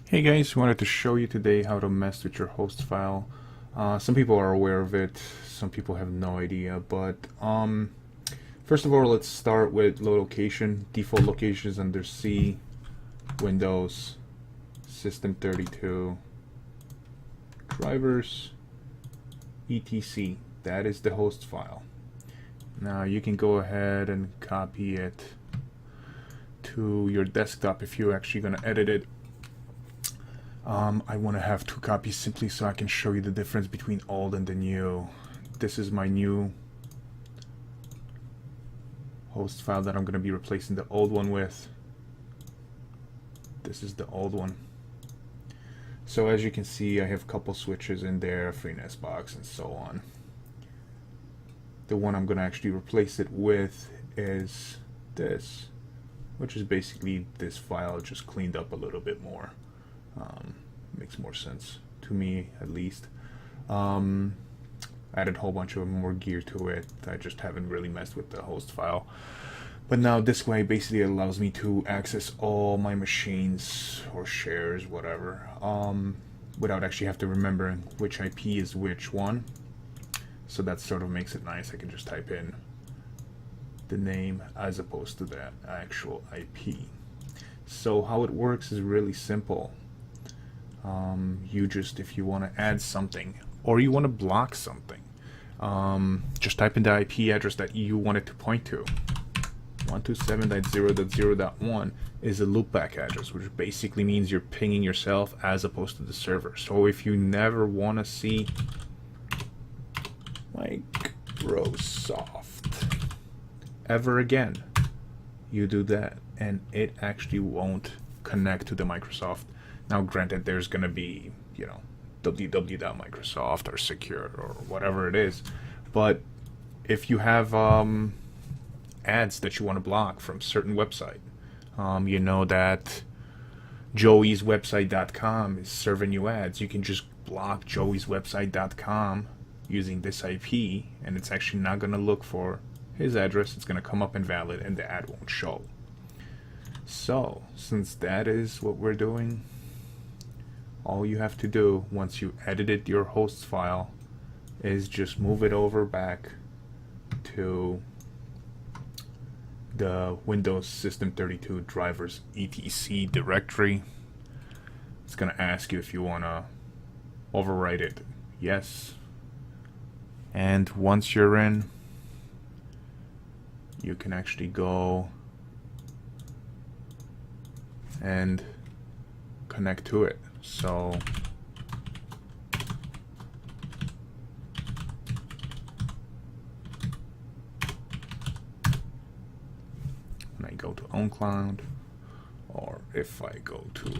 Hey guys, wanted to show you today how to mess with your host file. Some people are aware of it, some people have no idea, but first of all, let's start with location. Default locations under C, Windows, System 32, drivers, etc. That is the host file. Now you can go ahead and copy it to your desktop if you're actually going to edit it. I want to have two copies simply so I can show you the difference between old and the new. This is my new host file that I'm going to be replacing the old one with. This is the old one. So as you can see, I have a couple switches in there, FreeNAS box and so on. The one I'm going to actually replace it with is this, which is basically this file just cleaned up a little bit more. Makes more sense to me, at least. Added a whole bunch of more gear to it. I just haven't really messed with the host file. But now this way basically allows me to access all my machines or shares, whatever, without actually have to remember which IP is which one. So that sort of makes it nice. I can just type in the name as opposed to the actual IP. So how it works is really simple. You just, if you want to add something or you want to block something, just type in the IP address that you want it to point to. 127.0.0.1 is a loopback address, which basically means you're pinging yourself as opposed to the server. So if you never want to see Microsoft ever again, you do that and it actually won't connect to the Microsoft. Now granted, there's gonna be, you know, www.microsoft or secure or whatever it is, but if you have ads that you want to block from certain website, you know that joeyswebsite.com is serving you ads, you can just block joeyswebsite.com using this IP and it's actually not gonna look for his address. It's gonna come up invalid and the ad won't show. So since that is what we're doing, all you have to do once you edited your host file is just move it over back to the Windows System 32 drivers etc directory. It's gonna ask you if you wanna overwrite it. Yes. And once you're in, you can actually go and connect to it. So when I go to OwnCloud, or if I go to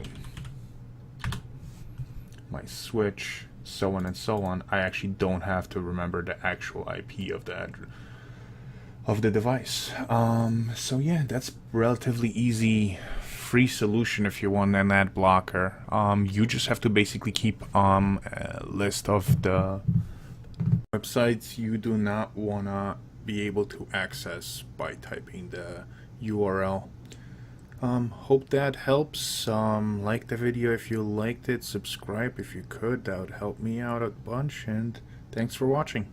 my switch, so on and so on, I actually don't have to remember the actual IP of the device. So yeah, that's relatively easy, free solution if you want an ad blocker. You just have to basically keep a list of the websites you do not want to be able to access by typing the URL. Hope that helps. Like the video if you liked it, subscribe if you could, that would help me out a bunch, and thanks for watching.